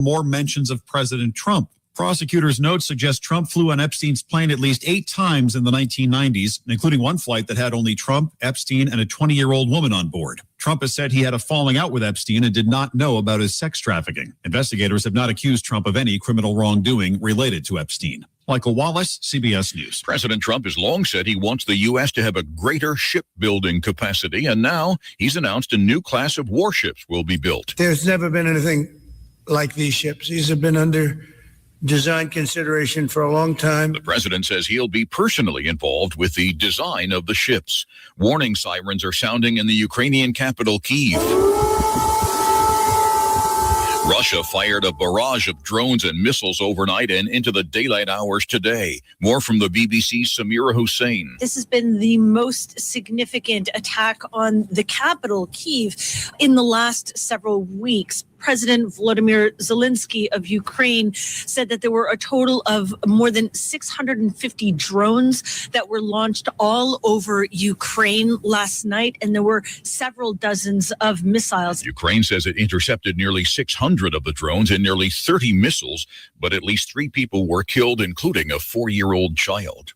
More mentions of President Trump. Prosecutors' notes suggest Trump flew on Epstein's plane at least 8 times in the 1990s, including one flight that had only Trump, Epstein, and a 20-year-old woman on board. Trump has said he had a falling out with Epstein and did not know about his sex trafficking. Investigators have not accused Trump of any criminal wrongdoing related to Epstein. Michael Wallace, CBS News. President Trump has long said he wants the U.S. to have a greater shipbuilding capacity, and now he's announced a new class of warships will be built. There's never been anything like these ships. These have been under design consideration for a long time. The president says he'll be personally involved with the design of the ships. Warning sirens are sounding in the Ukrainian capital, Kyiv. Russia fired a barrage of drones and missiles overnight and into the daylight hours today. More from the BBC's Samira Hussein. This has been the most significant attack on the capital, Kyiv, in the last several weeks. President Volodymyr Zelensky of Ukraine said that there were a total of more than 650 drones that were launched all over Ukraine last night, and there were several dozens of missiles. Ukraine says it intercepted nearly 600 of the drones and nearly 30 missiles, but at least 3 people were killed, including a 4-year-old child.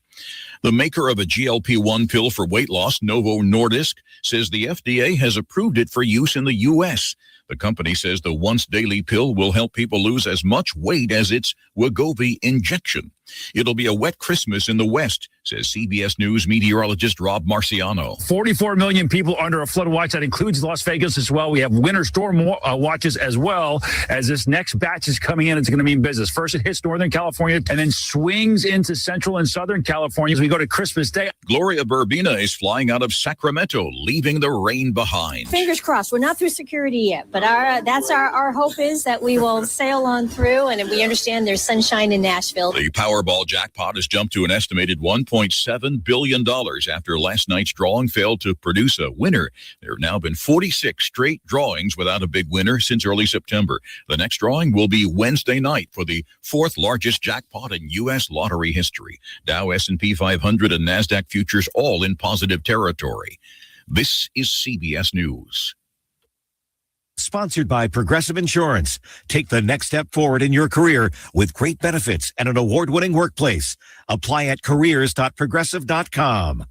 The maker of a GLP-1 pill for weight loss, Novo Nordisk, says the FDA has approved it for use in the U.S. The company says the once-daily pill will help people lose as much weight as its Wegovy injection. It'll be a wet Christmas in the West, says CBS News meteorologist Rob Marciano. 44 million people under a flood watch. That includes Las Vegas as well. We have winter storm watches as well. As this next batch is coming in, it's going to mean business. First, it hits Northern California and then swings into Central and Southern California as we go to Christmas Day. Gloria Verbena is flying out of Sacramento, leaving the rain behind. Fingers crossed. We're not through security yet, but our hope is that we will sail on through, and we understand there's sunshine in Nashville. The Powerball jackpot has jumped to an estimated $1.7 billion after last night's drawing failed to produce a winner. There have now been 46 straight drawings without a big winner since early September. The next drawing will be Wednesday night for the 4th largest jackpot in U.S. lottery history. Dow, S&P 500, and NASDAQ futures all in positive territory. This is CBS News. Sponsored by Progressive Insurance. Take the next step forward in your career with great benefits and an award-winning workplace. Apply at careers.progressive.com.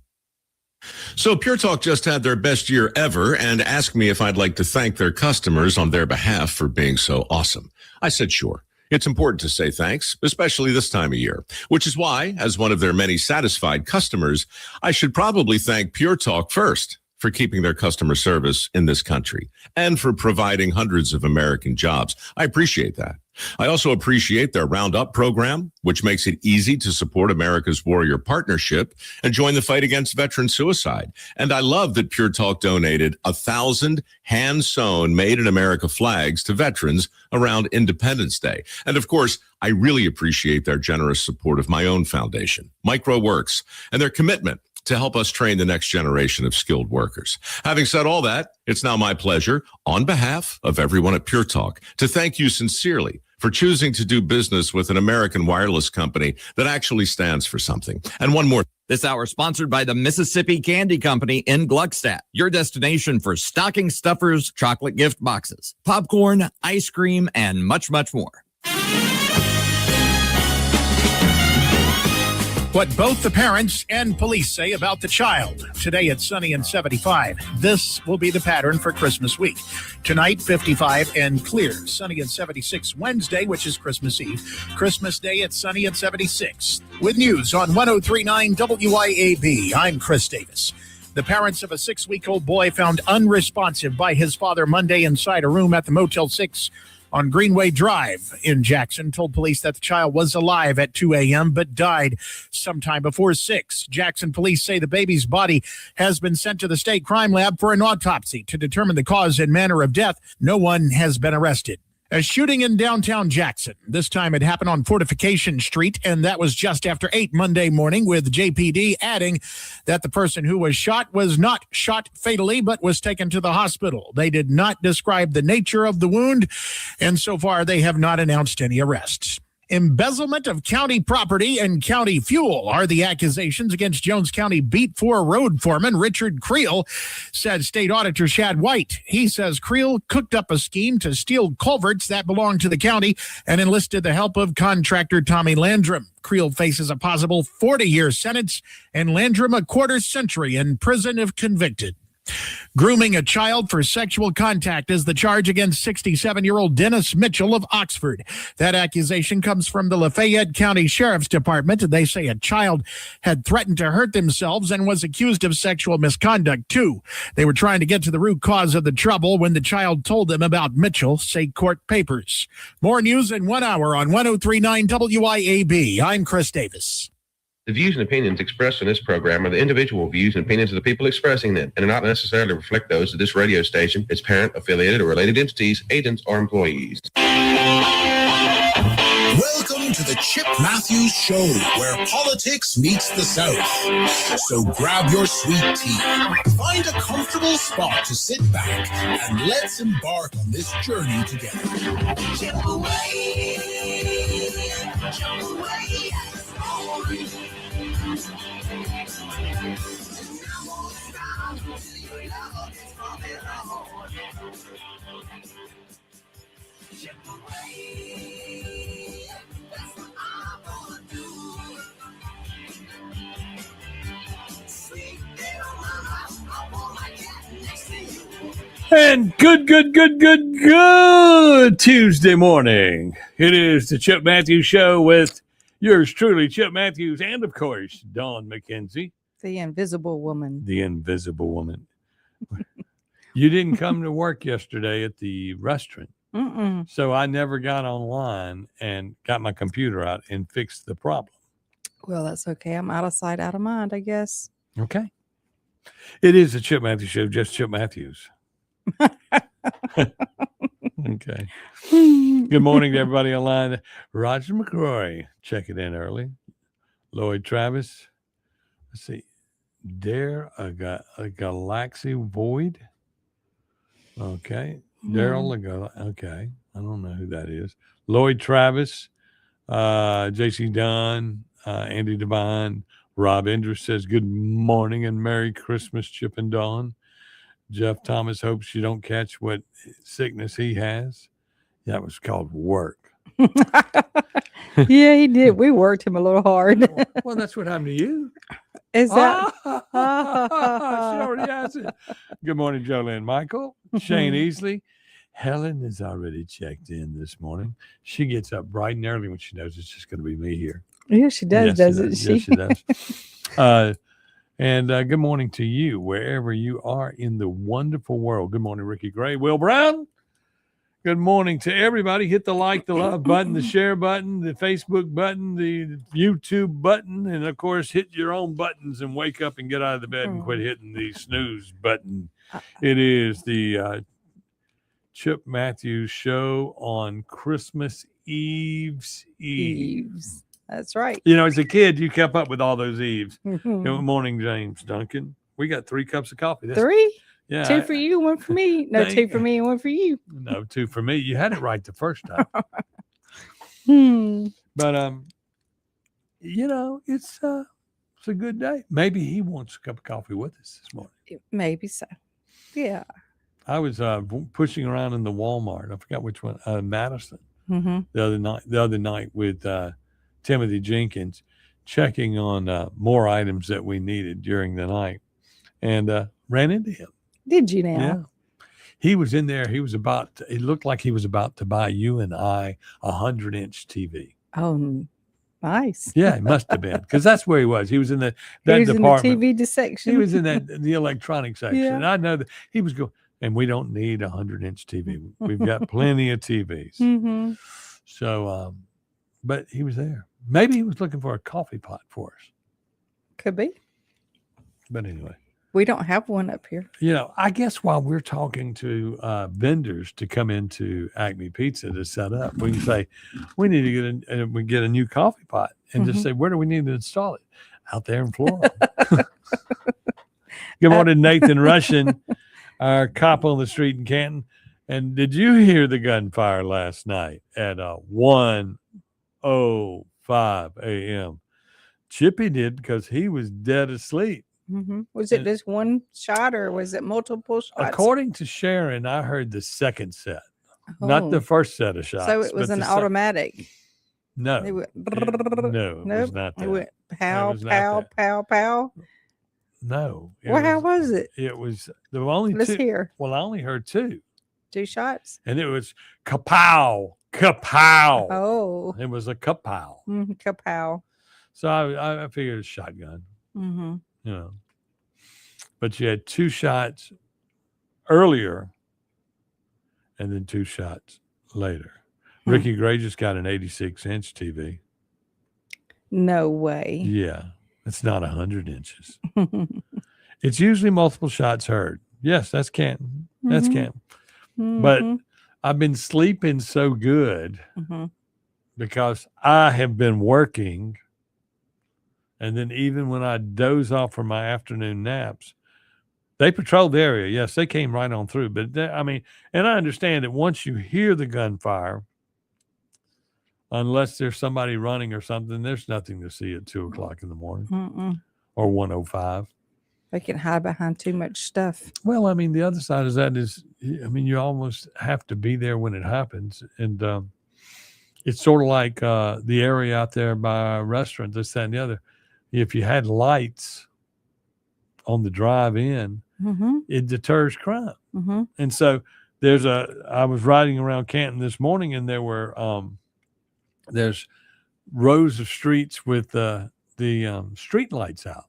So Pure Talk just had their best year ever and asked me if I'd like to thank their customers on their behalf for being so awesome. I said sure. It's important to say thanks, especially this time of year, which is why, as one of their many satisfied customers, I should probably thank Pure Talk first for keeping their customer service in this country and for providing hundreds of American jobs. I appreciate that. I also appreciate their Roundup program, which makes it easy to support America's Warrior Partnership and join the fight against veteran suicide. And I love that Pure Talk donated 1,000 hand-sewn Made in America flags to veterans around Independence Day. And of course, I really appreciate their generous support of my own foundation, MicroWorks, and their commitment to help us train the next generation of skilled workers. Having said all that, it's now my pleasure, on behalf of everyone at Pure Talk, to thank you sincerely for choosing to do business with an American wireless company that actually stands for something. And one more. This hour sponsored by the Mississippi Candy Company in Gluckstadt, your destination for stocking stuffers, chocolate gift boxes, popcorn, ice cream, and much, much more. What both the parents and police say about the child. Today it's sunny and 75. This will be the pattern for Christmas week. Tonight, 55 and clear. Sunny and 76 Wednesday, which is Christmas Eve. Christmas Day, it's sunny and 76. With news on 103.9 WIAB, I'm Chris Davis. The parents of a 6-week-old boy found unresponsive by his father Monday inside a room at the Motel 6 on Greenway Drive in Jackson told police that the child was alive at 2 a.m. but died sometime before 6. Jackson police say the baby's body has been sent to the state crime lab for an autopsy to determine the cause and manner of death. No one has been arrested. A shooting in downtown Jackson. This time it happened on Fortification Street, and that was just after 8 Monday morning, with JPD adding that the person who was shot was not shot fatally, but was taken to the hospital. They did not describe the nature of the wound, and so far they have not announced any arrests. Embezzlement of county property and county fuel are the accusations against Jones County Beat 4 road foreman Richard Creel, said State Auditor Shad White. He says Creel cooked up a scheme to steal culverts that belong to the county and enlisted the help of contractor Tommy Landrum. Creel faces a possible 40-year sentence and Landrum a quarter century in prison if convicted. Grooming a child for sexual contact is the charge against 67-year-old Dennis Mitchell of Oxford. That accusation comes from the Lafayette County Sheriff's Department. They say a child had threatened to hurt themselves and was accused of sexual misconduct, too. They were trying to get to the root cause of the trouble when the child told them about Mitchell, say court papers. More news in 1 hour on 103.9 WIAB. I'm Chris Davis. The views and opinions expressed in this program are the individual views and opinions of the people expressing them and do not necessarily reflect those of this radio station, its parent, affiliated, or related entities, agents, or employees. Welcome to the Chip Matthews Show, where politics meets the South. So grab your sweet tea, find a comfortable spot to sit back, and let's embark on this journey together. Chip away, chip away. And good Tuesday morning. It is the Chip Matthews Show with yours truly, Chip Matthews, and of course, Dawn McKenzie. The Invisible Woman. The Invisible Woman. You didn't come to work yesterday at the restaurant. Mm-mm. So I never got online and got my computer out and fixed the problem. Well, that's okay. I'm out of sight, out of mind, I guess. Okay. It is the Chip Matthews Show, just Chip Matthews. Okay. Good morning to everybody online. Roger McCrory, checking in early. Lloyd Travis. Let's see. Dare a Galaxy Void. Okay. Daryl, okay. I don't know who that is. Lloyd Travis, JC Dunn, Andy Devine. Rob Indra says, good morning and Merry Christmas, Chip and Dawn. Jeff Thomas hopes you don't catch what sickness he has. That was called work. Yeah, he did. We worked him a little hard. Well, that's what happened to you. Is that? She already has it. Good morning, Jolene Michael. Shane Easley. Helen is already checked in this morning. She gets up bright and early when she knows it's just going to be me here. Yeah, she does, Yes, doesn't she? Yes, she does. And good morning to you, wherever you are in the wonderful world. Good morning, Ricky Gray. Will Brown. Good morning to everybody. Hit the like, the love button, the share button, the Facebook button, the YouTube button, and, of course, hit your own buttons and wake up and get out of the bed and quit hitting the snooze button. It is the Chip Matthews Show on Christmas Eve's Eve. That's right. You know, as a kid, you kept up with all those Eves. Mhm. Good morning, James Duncan. We got 3 cups of coffee. That's, 3? Yeah. 2 for you, 1 for me. No, Thank 2 for me and 1 for you. No, 2 for me. You had it right the first time. But you know, it's a good day. Maybe he wants a cup of coffee with us this morning. Maybe so. Yeah. I was pushing around in the Walmart. I forgot which one, Madison, Mhm. the other night with Timothy Jenkins, checking on more items that we needed during the night, and ran into him. Did you now? Yeah. He was in there. It looked like he was about to buy you and I a 100-inch TV. Oh, nice. Yeah, it must have been, because that's where he was. He was in that He was department. in the TV section. He was in the electronic section. Yeah. And I know that he was going, and we don't need a 100-inch TV. We've got plenty of TVs. Mm-hmm. So, but he was there. Maybe he was looking for a coffee pot for us. Could be. But anyway. We don't have one up here. You know, I guess while we're talking to vendors to come into Acme Pizza to set up, we can say, we need to get a new coffee pot, and just say, where do we need to install it? Out there in Florida. Good morning, Nathan Russian, our cop on the street in Canton. And did you hear the gunfire last night at 1 4:05 a.m. Chippy did because he was dead asleep. Was it just one shot or was it multiple shots? According to Sharon, I heard the second set, not the first set of shots. So it was but an the automatic. No. It went, No, it was not that. It went pow, was not pow, that. pow, pow. No. Well, how was it? It was the only Let's two. hear. Well, I only heard two. 2 shots? And it was kapow, kapow. Oh. It was a kapow. Kapow. So I figured a shotgun, Mm-hmm. you know. But you had 2 shots earlier and then 2 shots later. Ricky Gray just got an 86-inch TV. No way. Yeah. It's not 100 inches. It's usually multiple shots heard. Yes, that's Canton. That's Canton. But I've been sleeping so good because I have been working. And then even when I doze off for my afternoon naps, they patrolled the area. Yes, they came right on through. But and I understand that once you hear the gunfire, unless there's somebody running or something, there's nothing to see at 2 o'clock in the morning or 1:05. They can hide behind too much stuff. Well, the other side of that is, you almost have to be there when it happens. And it's sort of like the area out there by a restaurant, this, that, and the other. If you had lights on the drive in, it deters crime. And so I was riding around Canton this morning and there were, there's rows of streets with the street lights out.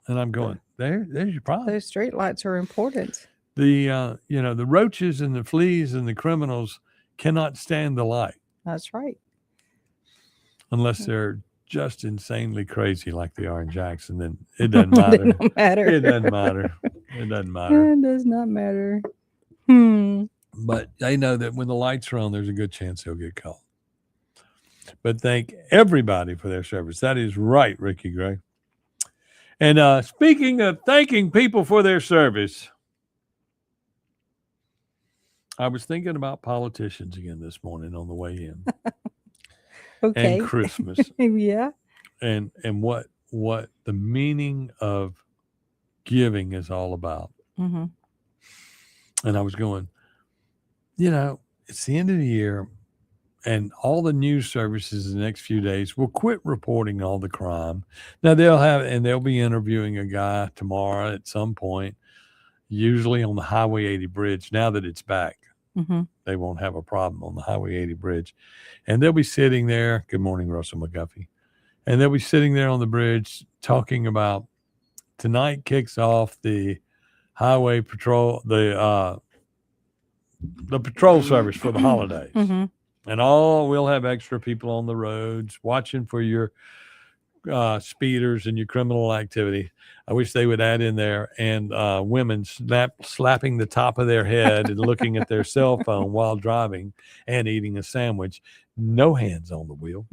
And I'm going, there's your problem. Those street lights are important. The the roaches and the fleas and the criminals cannot stand the light That's right. unless they're just insanely crazy like they are in Jackson. Then it doesn't matter. It don't matter. It doesn't matter. It doesn't matter. It does not matter. But they know that when the lights are on, there's a good chance they'll get caught. But thank everybody for their service. That is right, Ricky Gray. And speaking of thanking people for their service, I was thinking about politicians again this morning on the way in. Okay. And Christmas. Yeah. And what the meaning of giving is all about. And I was going, it's the end of the year and all the news services in the next few days will quit reporting all the crime. Now they'll be interviewing a guy tomorrow at some point, usually on the Highway 80 bridge. Now that it's back, they won't have a problem on the Highway 80 bridge. And they'll be sitting there. Good morning, Russell McGuffey. And they'll be sitting there on the bridge talking about tonight kicks off the highway patrol, the patrol service for the holidays. And we'll have extra people on the roads watching for your speeders and your criminal activity. I wish they would add in there and women slapping the top of their head and looking at their cell phone while driving and eating a sandwich. No hands on the wheel.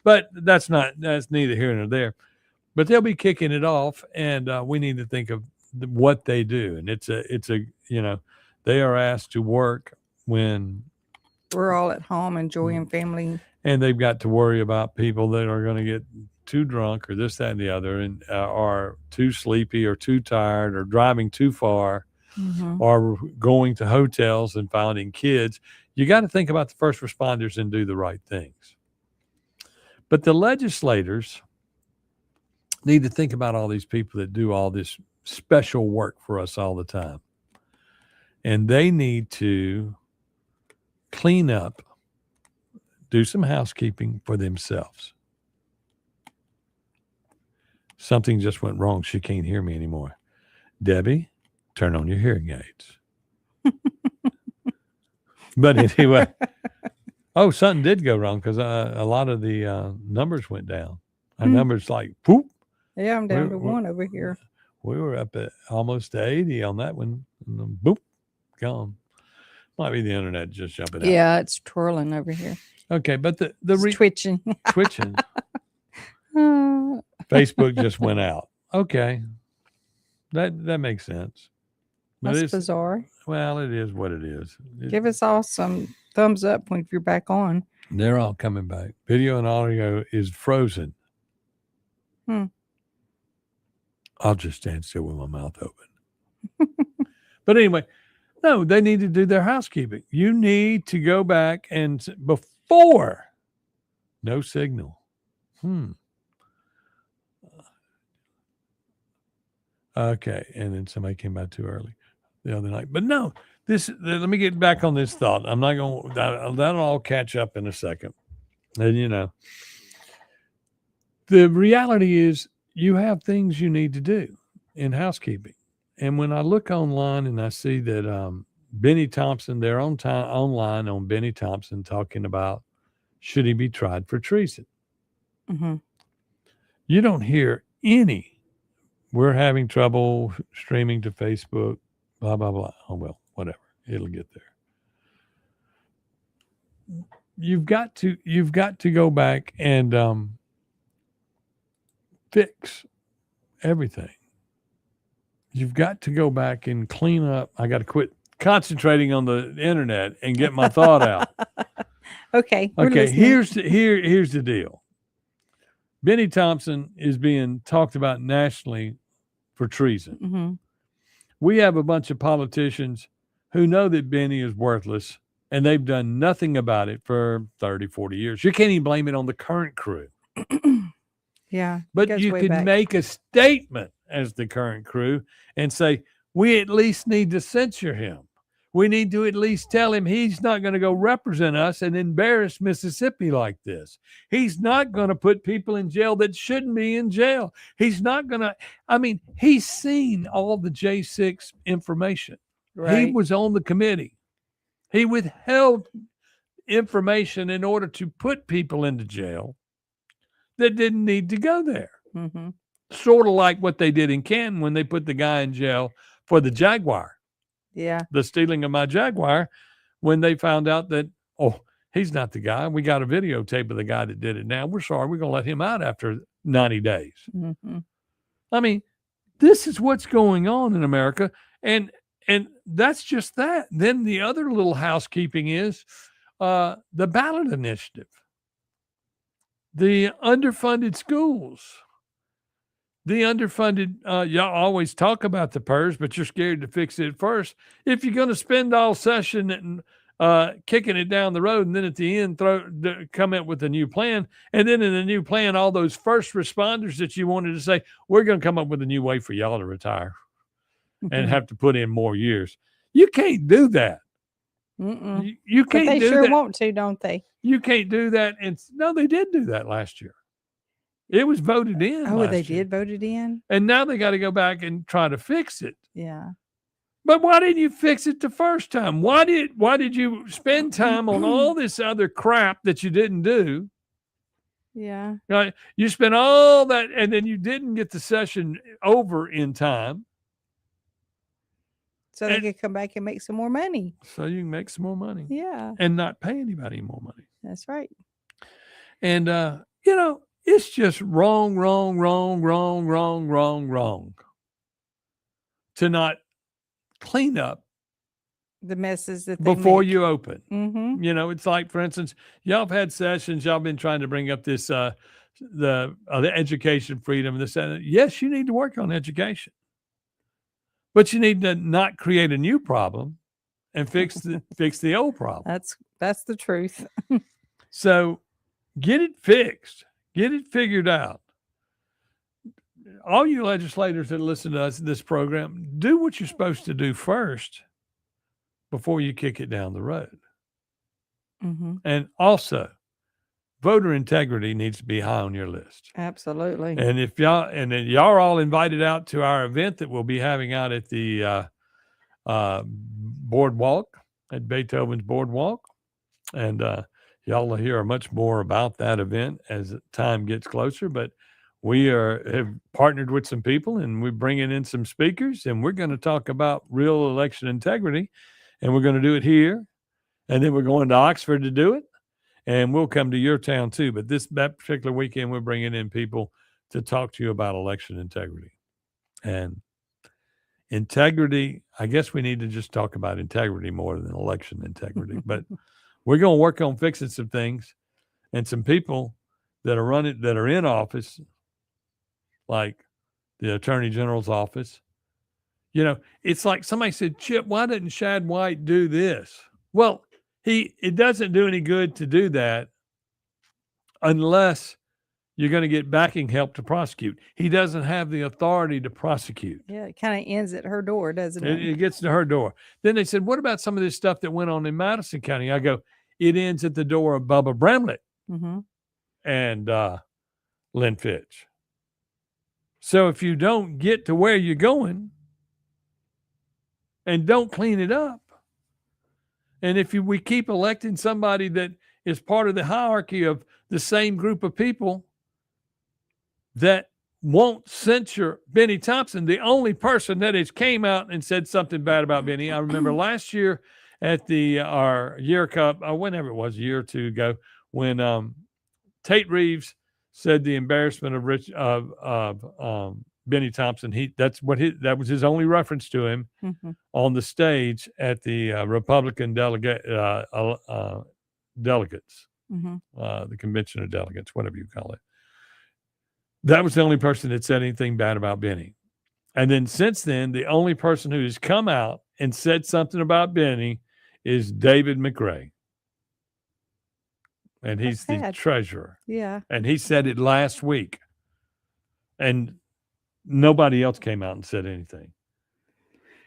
But that's neither here nor there. But they'll be kicking it off, and we need to think of what they do. And it's they are asked to work when we're all at home enjoying family. And they've got to worry about people that are going to get too drunk or this, that, and the other, and are too sleepy or too tired or driving too far or going to hotels and finding kids. You got to think about the first responders and do the right things. But the legislators need to think about all these people that do all this special work for us all the time. And they need to clean up, do some housekeeping for themselves. Something just went wrong. She can't hear me anymore. Debbie, turn on your hearing aids. But anyway, something did go wrong because a lot of the numbers went down. Our numbers like, whoop. Yeah, I'm down to 1 over here. We were up at almost to 80 on that one. And then boop, gone. Might be the internet just jumping out. Yeah, it's twirling over here. Okay, but the twitching. Twitching. Facebook just went out. Okay. That makes sense. But That's bizarre. Well, it is what it is. Give us all some thumbs up if you're back on. They're all coming back. Video and audio is frozen. I'll just stand still with my mouth open. But anyway, no, they need to do their housekeeping. You need to go back and before no signal. Okay. And then somebody came by too early the other night. But no, let me get back on this thought. I'm not going to, that'll all catch up in a second. And, the reality is you have things you need to do in housekeeping. And when I look online and I see that Benny Thompson, they're online on Benny Thompson talking about should he be tried for treason. Mm-hmm. You don't hear any. We're having trouble streaming to Facebook, blah, blah, blah. Oh, well, whatever. It'll get there. You've got to go back and fix everything. You've got to go back and clean up. I got to quit concentrating on the internet and get my thought out. Okay. Okay. Here's the deal. Benny Thompson is being talked about nationally for treason. Mm-hmm. We have a bunch of politicians who know that Benny is worthless and they've done nothing about it for 30, 40 years. You can't even blame it on the current crew. Yeah. But you can make a statement as the current crew and say, we at least need to censure him. We need to at least tell him he's not going to go represent us and embarrass Mississippi like this. He's not going to put people in jail that shouldn't be in jail. He's not going to, he's seen all the J6 information. Right. He was on the committee. He withheld information in order to put people into jail that didn't need to go there. Mm-hmm. Sort of like what they did in Canton when they put the guy in jail for the Jaguar. Yeah. The stealing of my Jaguar, when they found out that, oh, he's not the guy. We got a videotape of the guy that did it now. We're sorry. We're going to let him out after 90 days. Mm-hmm. This is what's going on in America. And that's just that. Then the other little housekeeping is the ballot initiative, the underfunded schools. The underfunded, y'all always talk about the PERS, but you're scared to fix it first. If you're going to spend all session and kicking it down the road, and then at the end come up with a new plan, and then in the new plan, all those first responders that you wanted to say, we're going to come up with a new way for y'all to retire and have to put in more years. You can't do that. You can't but they do sure that. want to, don't they? You can't do that. And no, they did do that last year. It was voted in. Oh, they year. did vote it in? And now they got to go back and try to fix it. Yeah. But why didn't you fix it the first time? Why did you spend time on all this other crap that you didn't do? Yeah. You spent all that and then you didn't get the session over in time. So they could come back and make some more money. So you can make some more money. Yeah. And not pay anybody more money. That's right. And, it's just wrong to not clean up the messes that before you open. Mm-hmm. It's like, for instance, y'all have had sessions. Y'all been trying to bring up this the education freedom. This and yes, you need to work on education, but you need to not create a new problem and fix the old problem. That's the truth. So get it fixed. Get it figured out. All you legislators that listen to this program, do what you're supposed to do first before you kick it down the road. Mm-hmm. And also, voter integrity needs to be high on your list. Absolutely. And if y'all are all invited out to our event that we'll be having out at the boardwalk, at Beethoven's Boardwalk. And y'all will hear much more about that event as time gets closer. But we have partnered with some people and we're bringing in some speakers and we're going to talk about real election integrity. And we're going to do it here. And then we're going to Oxford to do it. And we'll come to your town too. But that particular weekend, we're bringing in people to talk to you about election integrity. And integrity, I guess we need to just talk about integrity more than election integrity. But We're going to work on fixing some things, and some people that are in office, like the Attorney General's office. It's like somebody said, Chip, why didn't Shad White do this? Well, it doesn't do any good to do that unless you're going to get backing help to prosecute. He doesn't have the authority to prosecute. Yeah, it kind of ends at her door, doesn't it? It gets to her door. Then they said, what about some of this stuff that went on in Madison County? I go, it ends at the door of Bubba Bramlett and Lynn Fitch. So if you don't get to where you're going and don't clean it up, and if we keep electing somebody that is part of the hierarchy of the same group of people that won't censure Benny Thompson, the only person that has came out and said something bad about Benny. I remember last year at our Year Cup, whenever it was, a year or two ago, when Tate Reeves said the embarrassment of Benny Thompson. That was his only reference to him on the stage at the Republican delegates, the convention of delegates, whatever you call it. That was the only person that said anything bad about Benny. And then since then, the only person who has come out and said something about Benny is David McRae. And he's the treasurer. Yeah. And he said it last week. And nobody else came out and said anything.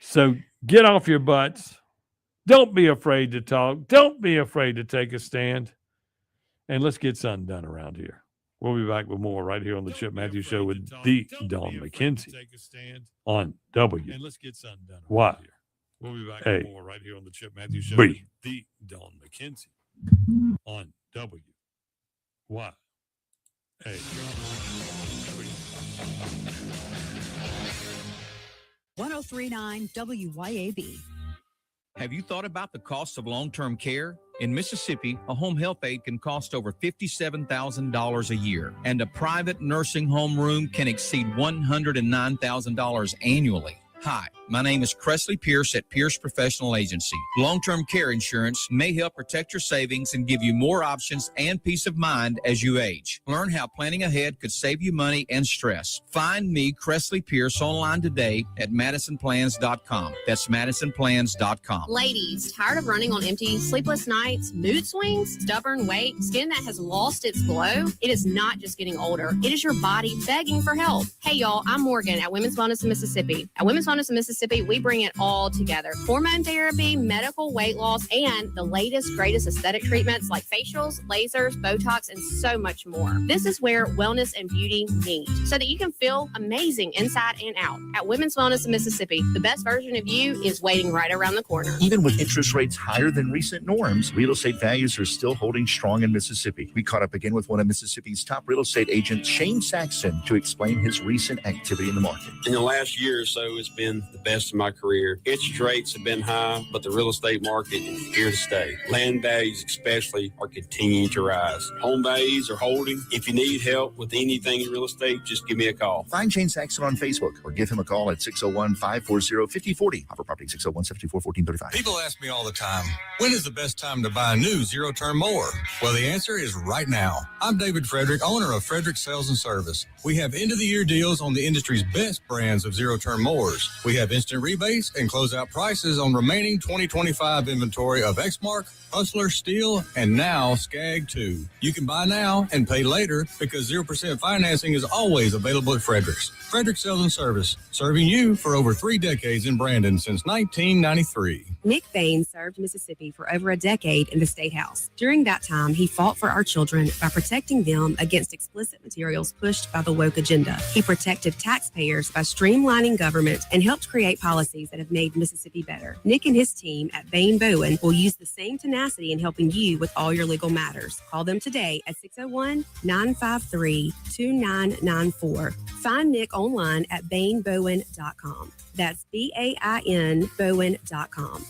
So get off your butts. Don't be afraid to talk. Don't be afraid to take a stand. And let's get something done around here. We'll be back with more right here on the Chip Matthews Show with the Don McKenzie on W. And let's get something done. Why? We'll be back Hey. with more right here on the Chip Matthews Show B. with the Don McKenzie on W. Why? Hey. 1039 WYAB. Have you thought about the cost of long-term care? In Mississippi, a home health aide can cost over $57,000 a year, and a private nursing home room can exceed $109,000 annually. Hi, my name is Cressley Pierce at Pierce Professional Agency. Long-term care insurance may help protect your savings and give you more options and peace of mind as you age. Learn how planning ahead could save you money and stress. Find me, Cressley Pierce, online today at MadisonPlans.com. That's MadisonPlans.com. Ladies, tired of running on empty, sleepless nights, mood swings, stubborn weight, skin that has lost its glow? It is not just getting older. It is your body begging for help. Hey, y'all, I'm Morgan at Women's Wellness in Mississippi. At Women's Wellness in Mississippi, we bring it all together. Hormone therapy, medical weight loss, and the latest, greatest aesthetic treatments like facials, lasers, Botox, and so much more. This is where wellness and beauty meet so that you can feel amazing inside and out. At Women's Wellness in Mississippi, the best version of you is waiting right around the corner. Even with interest rates higher than recent norms, real estate values are still holding strong in Mississippi. We caught up again with one of Mississippi's top real estate agents, Shane Saxon, to explain his recent activity in the market. In the last year or so, it's been the best of my career. Interest rates have been high, but the real estate market is here to stay. Land values especially are continuing to rise. Home values are holding. If you need help with anything in real estate, just give me a call. Find Shane Saxon on Facebook or give him a call at 601-540-5040. Offer property 601-74-1435. People ask me all the time, when is the best time to buy a new zero-turn mower? Well, the answer is right now. I'm David Frederick, owner of Frederick Sales and Service. We have end-of-the-year deals on the industry's best brands of zero-turn mowers. We have instant rebates and closeout prices on remaining 2025 inventory of Exmark, Hustler, Steel, and now Skag 2. You can buy now and pay later because 0% financing is always available at Frederick's. Frederick Sales and Service, serving you for over 3 decades in Brandon since 1993. Nick Bain served Mississippi for over a decade in the State House. During that time, he fought for our children by protecting them against explicit materials pushed by the woke agenda. He protected taxpayers by streamlining government and helped create policies that have made Mississippi better. Nick and his team at Bain Bowen will use the same tenacity in helping you with all your legal matters. Call them today at 601-953-2994. Find Nick online at BainBowen.com. That's BAIN Bowen.com.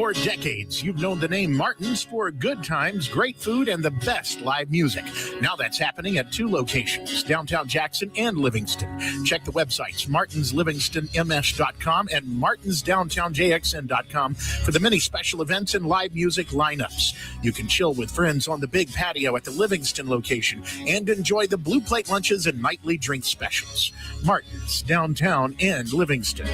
For decades, you've known the name Martin's for good times, great food, and the best live music. Now that's happening at 2 locations, downtown Jackson and Livingston. Check the websites, martinslivingstonms.com and martinsdowntownjxn.com for the many special events and live music lineups. You can chill with friends on the big patio at the Livingston location and enjoy the Blue Plate lunches and nightly drink specials. Martin's, downtown and Livingston.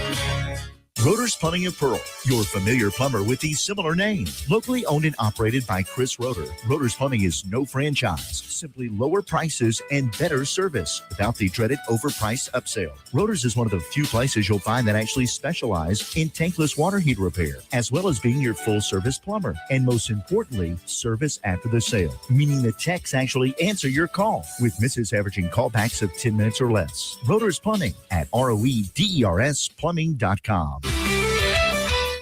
Rotor's Plumbing of Pearl, your familiar plumber with the similar name. Locally owned and operated by Chris Rotor. Rotor's Plumbing is no franchise, simply lower prices and better service without the dreaded overpriced upsell. Rotor's is one of the few places you'll find that actually specialize in tankless water heater repair, as well as being your full-service plumber. And most importantly, service after the sale, meaning the techs actually answer your call, with misses averaging callbacks of 10 minutes or less. Rotor's Plumbing at roedersplumbing.com.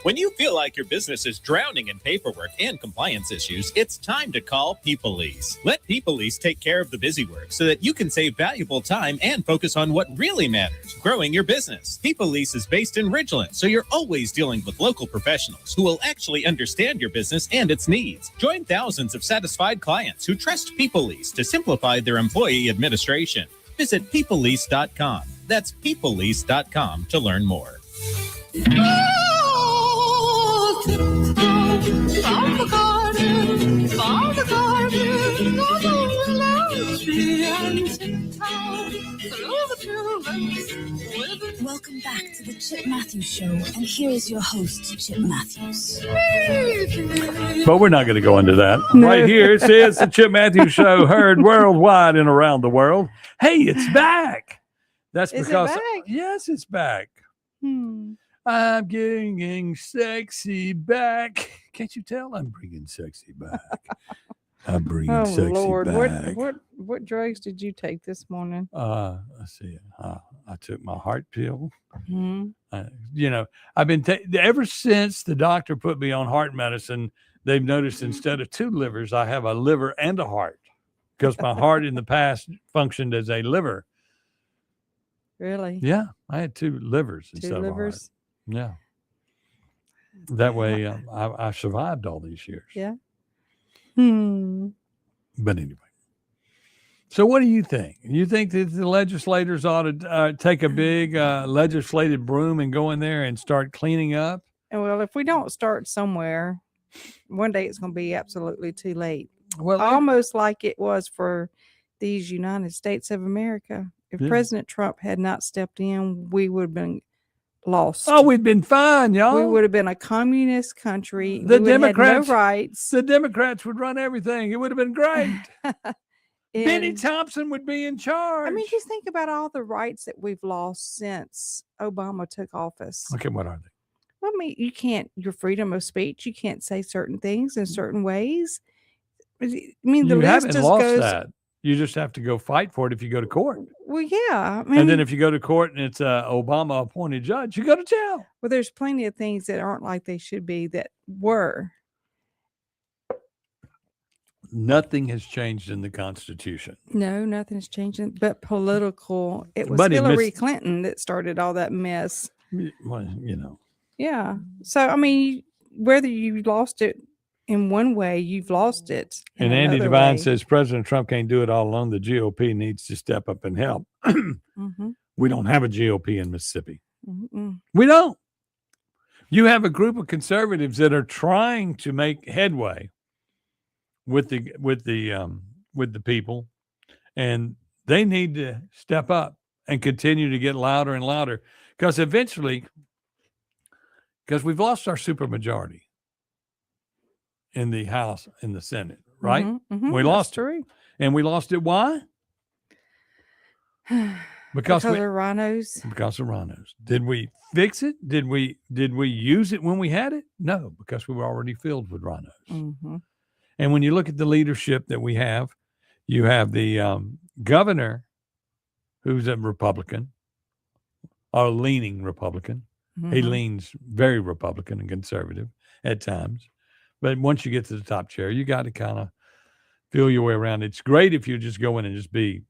When you feel like your business is drowning in paperwork and compliance issues, it's time to call Peoplease. Let Peoplease take care of the busy work so that you can save valuable time and focus on what really matters, growing your business. Peoplease is based in Ridgeland, so you're always dealing with local professionals who will actually understand your business and its needs. Join thousands of satisfied clients who trust Peoplease to simplify their employee administration. Visit peoplease.com. That's peoplease.com to learn more. Welcome back to the Chip Matthews Show, and here is your host, Chip Matthews. But we're not going to go into that. Right here, it says the Chip Matthews Show, heard worldwide and around the world. Hey, it's back. That's because, yes, it's back. I'm getting sexy back. Can't you tell I'm bringing sexy back? I'm bringing sexy back. What drugs did you take this morning? Let's see. I took my heart pill. Mm-hmm. I've been ever since the doctor put me on heart medicine. They've noticed instead of 2 livers, I have a liver and a heart, because my heart in the past functioned as a liver. Really? Yeah, I had 2 livers instead of a heart. Yeah. That way, I survived all these years. Yeah. But anyway. So what do you think? You think that the legislators ought to take a big legislative broom and go in there and start cleaning up? And well, if we don't start somewhere, one day it's going to be absolutely too late. Well, almost like it was for these United States of America. If President Trump had not stepped in, we would have been lost. Oh, we'd been fine, y'all. We would have been a communist country. The we Democrats, had no rights. The Democrats would run everything. It would have been great. Benny Thompson would be in charge. I mean, just think about all the rights that we've lost since Obama took office. Okay, what are they? Well, I mean, you can't, your freedom of speech, you can't say certain things in certain ways. I mean, the you list haven't just lost goes. that. You just have to go fight for it if you go to court. Well, yeah. I mean, And then if you go to court and it's a Obama appointed judge, you go to jail. well, there's plenty of things that aren't like they should be that were. Nothing has changed in the Constitution. No, nothing's changing, but political. It was But in Hillary Clinton that started all that mess. Well, Yeah. So, I mean, whether you lost it in one way, you've lost it. And in Andy another Devine way. says President Trump can't do it all alone. The GOP needs to step up and help. Mhm. We don't have a GOP in Mississippi. Mm-mm. We don't. You have a group of conservatives that are trying to make headway with the people, and they need to step up and continue to get louder and louder, because eventually, because we've lost our supermajority in the House and the Senate, right? Mhm, mhm, We that's lost true. it, and we lost it. Why? Because of rhinos. Because of rhinos. Did we fix it? Did we use it when we had it? No, because we were already filled with rhinos. Mm-hmm. And when you look at the leadership that we have, you have the governor, who's a Republican, or leaning Republican. He Mhm. leans very Republican and conservative at times. But once you get to the top chair, you got to kind of feel your way around. It's great if you just go in and just be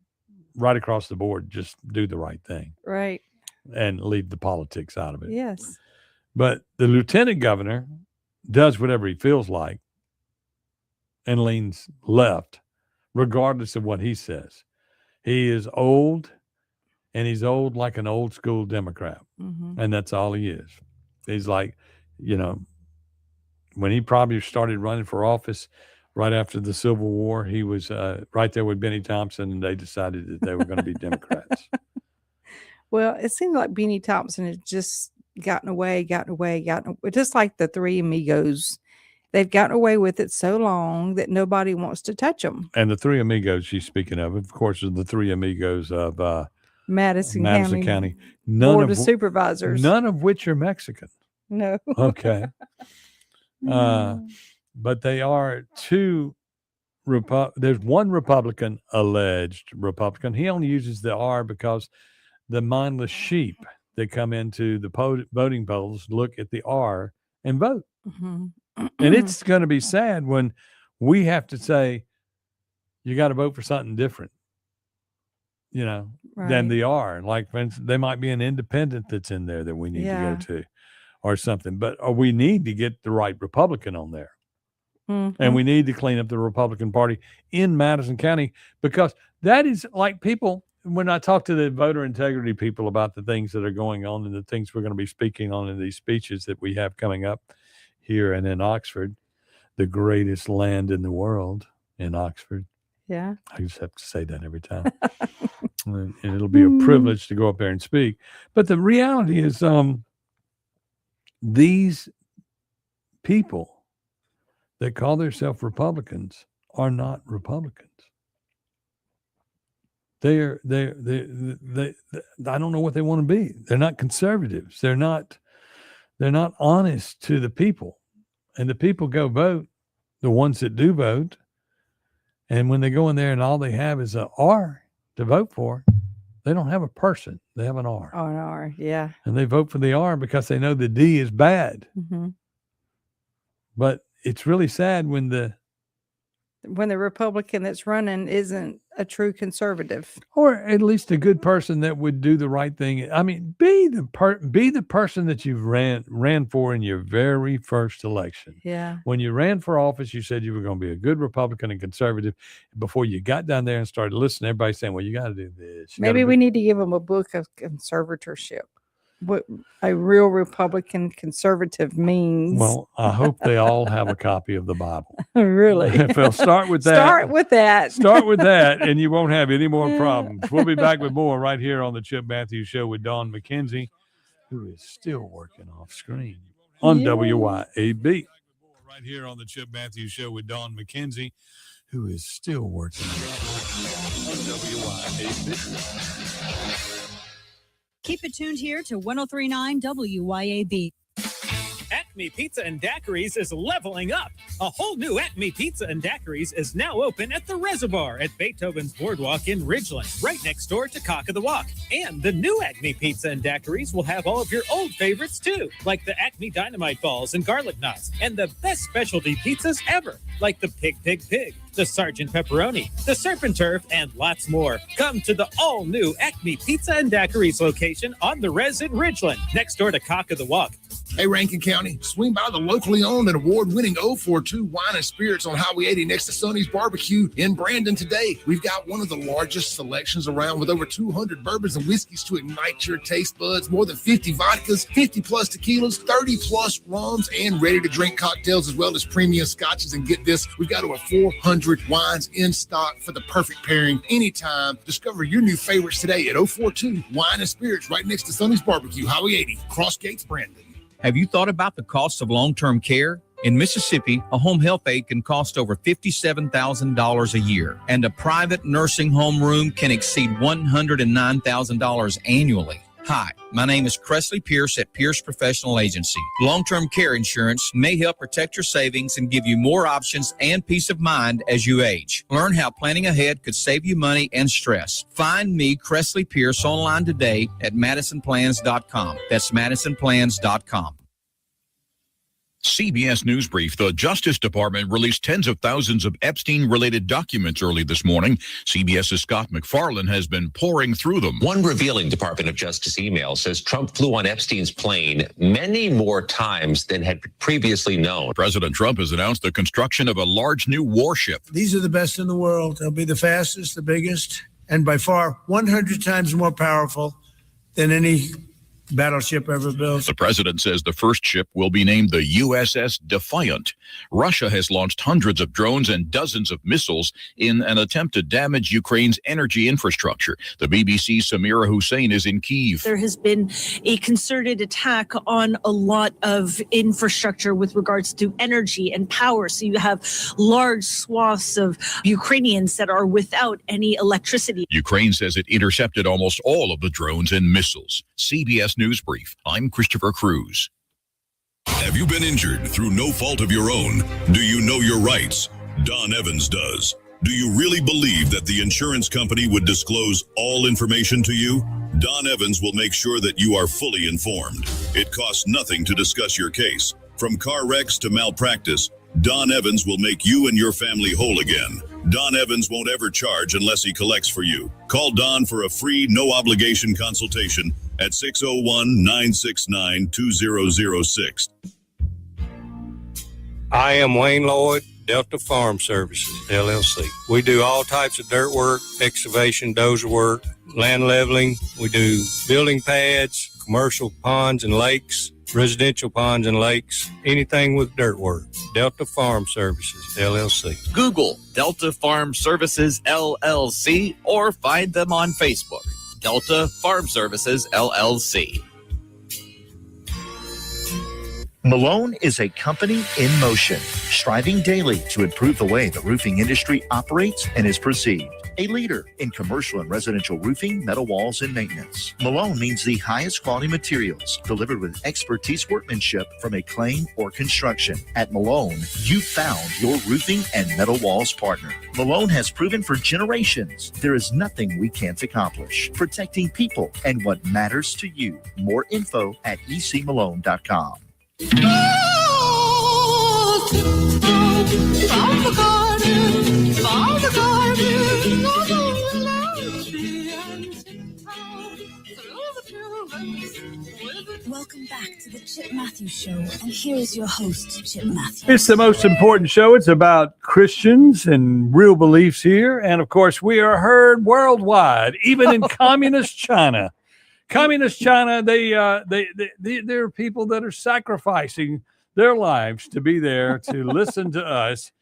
right across the board, just do the right thing Right. and leave the politics out of it. Yes. But the lieutenant governor, does whatever he feels like and leans left, regardless of what he says. He is old, and he's old like an old school Democrat. And that's all he is. He's like, when he probably started running for office right after the Civil War, he was right there with Benny Thompson, and they decided that they were going to be Democrats. Well, it seems like Benny Thompson has just gotten away, just like the Three Amigos. They've gotten away with it so long that nobody wants to touch them. And the Three Amigos she's speaking of course, are the Three Amigos of Madison County. Board of Supervisors. None of which are Mexican. No. Okay. But they are two. There's one Republican, alleged Republican. He only uses the R because the mindless sheep that come into the voting polls look at the R and vote. And it's going to be sad when we have to say, you got to vote for something different, than the R. Like, for instance, there might be an independent that's in there that we need to go to or something. But we need to get the right Republican on there. And we need to clean up the Republican Party in Madison County, because that is like people, when I talk to the voter integrity people about the things that are going on and the things we're going to be speaking on in these speeches that we have coming up here and in Oxford, the greatest land in the world in Oxford. Yeah. I just have to say that every time. And it'll be a privilege to go up there and speak. But the reality is these people that call themselves Republicans are not Republicans. I don't know what they want to be. They're not conservatives. They're not honest to the people. And the people go vote, the ones that do vote. And when they go in there and all they have is an R to vote for, they don't have a person. They have an R. Oh, an R, yeah. And they vote for the R because they know the D is bad. But it's really sad when the Republican that's running isn't a true conservative, or at least a good person that would do the right thing. I mean, be the person that you ran for in your very first election. Yeah. When you ran for office, you said you were going to be a good Republican and conservative. Before you got down there and started listening, everybody saying, "Well, you got to do this." Maybe we need to give them a book of conservatorship. What a real Republican conservative means. Well, I hope they all have a copy of the Bible. Really? If they'll start with that. Start with that, and you won't have any more problems. We'll be back with more right here on the Chip Matthews Show with Dawn McKenzie, who is still working off screen on WYAB. Right here on the Chip Matthews Show with Dawn McKenzie, who is still working on WYAB. Keep it tuned here to 103.9 WYAB. Acme Pizza and Daiquiris is leveling up. A whole new Acme Pizza and Daiquiris is now open at the Reservoir at Beethoven's Boardwalk in Ridgeland, right next door to Cock of the Walk. And the new Acme Pizza and Daiquiris will have all of your old favorites too, like the Acme Dynamite Balls and Garlic Knots, and the best specialty pizzas ever, like the Pig, the Sergeant Pepperoni, the Serpent Turf, and lots more. Come to the all-new Acme Pizza and Daiquiris location on the Res in Ridgeland, next door to Cock of the Walk. Hey, Rankin County, swing by the locally owned and award-winning 042 Wine and Spirits on Highway 80 next to Sonny's Barbecue in Brandon today. We've got one of the largest selections around with over 200 bourbons and whiskeys to ignite your taste buds, more than 50 vodkas, 50-plus tequilas, 30-plus rums, and ready-to-drink cocktails, as well as premium scotches. And get this, we've got over 400 wines in stock for the perfect pairing anytime. Discover your new favorites today at 042 Wine and Spirits right next to Sonny's Barbecue, Highway 80, Cross Gates, Brandon. Have you thought about the cost of long-term care? In Mississippi, a home health aide can cost over $57,000 a year, and a private nursing home room can exceed $109,000 annually. Hi, my name is Cressley Pierce at Pierce Professional Agency. Long-term care insurance may help protect your savings and give you more options and peace of mind as you age. Learn how planning ahead could save you money and stress. Find me, Cressley Pierce, online today at MadisonPlans.com. That's MadisonPlans.com. CBS News Brief. The Justice Department released tens of thousands of Epstein-related documents early this morning. CBS's Scott McFarlane has been pouring through them. One revealing Department of Justice email says Trump flew on Epstein's plane many more times than had previously known. President Trump has announced the construction of a large new warship. These are the best in the world. They'll be the fastest, the biggest, and by far 100 times more powerful than any battleship ever built. The president says the first ship will be named the USS Defiant. Russia has launched hundreds of drones and dozens of missiles in an attempt to damage Ukraine's energy infrastructure. The BBC's Samira Hussein is in Kyiv. There has been a concerted attack on a lot of infrastructure with regards to energy and power. So you have large swaths of Ukrainians that are without any electricity. Ukraine says it intercepted almost all of the drones and missiles. CBS News Brief. I'm Christopher Cruz. Have you been injured through no fault of your own? Do you know your rights? Don Evans does. Do you really believe that the insurance company would disclose all information to you? Don Evans will make sure that you are fully informed. It costs nothing to discuss your case. From car wrecks to malpractice, Don Evans will make you and your family whole again. Don Evans won't ever charge unless he collects for you. Call Don for a free, no-obligation consultation at 601-969-2006. I am Wayne Lloyd, Delta Farm Services, LLC. We do all types of dirt work, excavation, dozer work, land leveling. We do building pads, commercial ponds and lakes, residential ponds and lakes, anything with dirt work. Delta Farm Services, LLC. Google Delta Farm Services, LLC, or find them on Facebook. Delta Farm Services, LLC. Malone is a company in motion, striving daily to improve the way the roofing industry operates and is perceived. A leader in commercial and residential roofing, metal walls, and maintenance. Malone means the highest quality materials delivered with expertise workmanship from a claim or construction. At Malone, you found your roofing and metal walls partner. Malone has proven for generations there is nothing we can't accomplish. Protecting people and what matters to you. More info at ecmalone.com. Welcome back to the Chip Matthews Show, and here is your host, Chip Matthews. It's the most important show. It's about Christians and real beliefs here. And, of course, we are heard worldwide, even in communist China. Communist China, there are people that are sacrificing their lives to be there to listen to us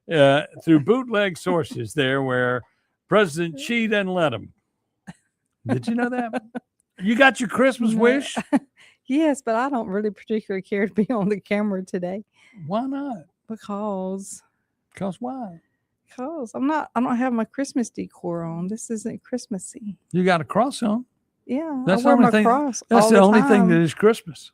through bootleg sources there where President Xi doesn't let them. Did you know that? You got your Christmas wish? Yes, but I don't really particularly care to be on the camera today. Why not? Because why? Because I don't have my Christmas decor on. This isn't Christmassy. You got a cross on. Yeah, That's I wear the only my thing. cross That's all the only time. thing that is Christmas.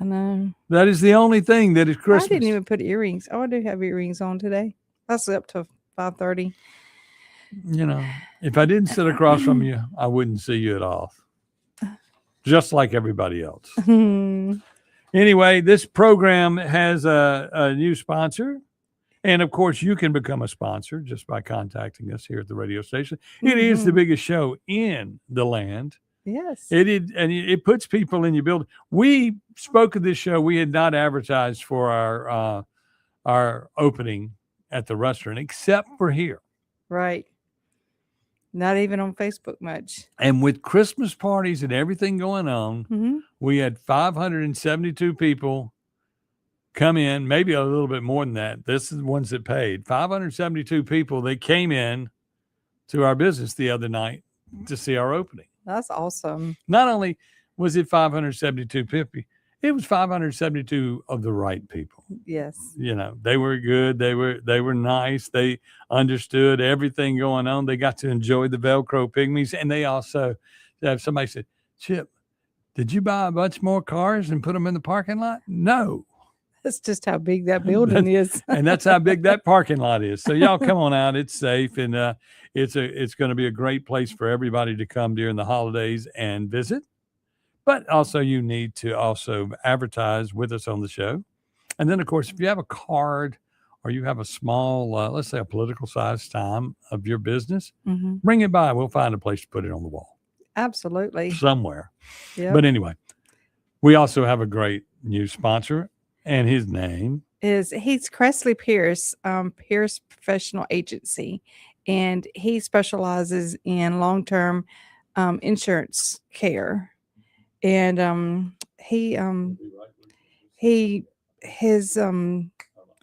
I know. That is the only thing that is Christmas. I didn't even put earrings. Oh, I do have earrings on today. I slept till 5:30. You know, if I didn't sit across from you, I wouldn't see you at all. Just like everybody else. Anyway, this program has a new sponsor. And of course, you can become a sponsor just by contacting us here at the radio station. It is the biggest show in the land. Yes. It puts people in your building. We spoke of this show. We had not advertised for our opening at the restaurant, except for here. Right. Not even on Facebook much. And with Christmas parties and everything going on, we had 572 people come in, maybe a little bit more than that. This is the ones that paid. 572 people that came in to our business the other night to see our opening. That's awesome. Not only was it 572 people, it was 572 of the right people. Yes. You know, they were good. They were nice. They understood everything going on. They got to enjoy the Velcro pygmies. And they also have somebody said, Chip, did you buy a bunch more cars and put them in the parking lot? No. That's just how big that building is. And that's how big that parking lot is. So y'all come on out. It's safe. And it's going to be a great place for everybody to come during the holidays and visit. But also you need to also advertise with us on the show. And then, of course, if you have a card or you have a small, let's say a political size time of your business, Mhm. bring it by. We'll find a place to put it on the wall Absolutely. somewhere. Yep. But anyway, we also have a great new sponsor, and his name He's Cressley Pierce, Pierce Professional Agency, and he specializes in long-term insurance care. And his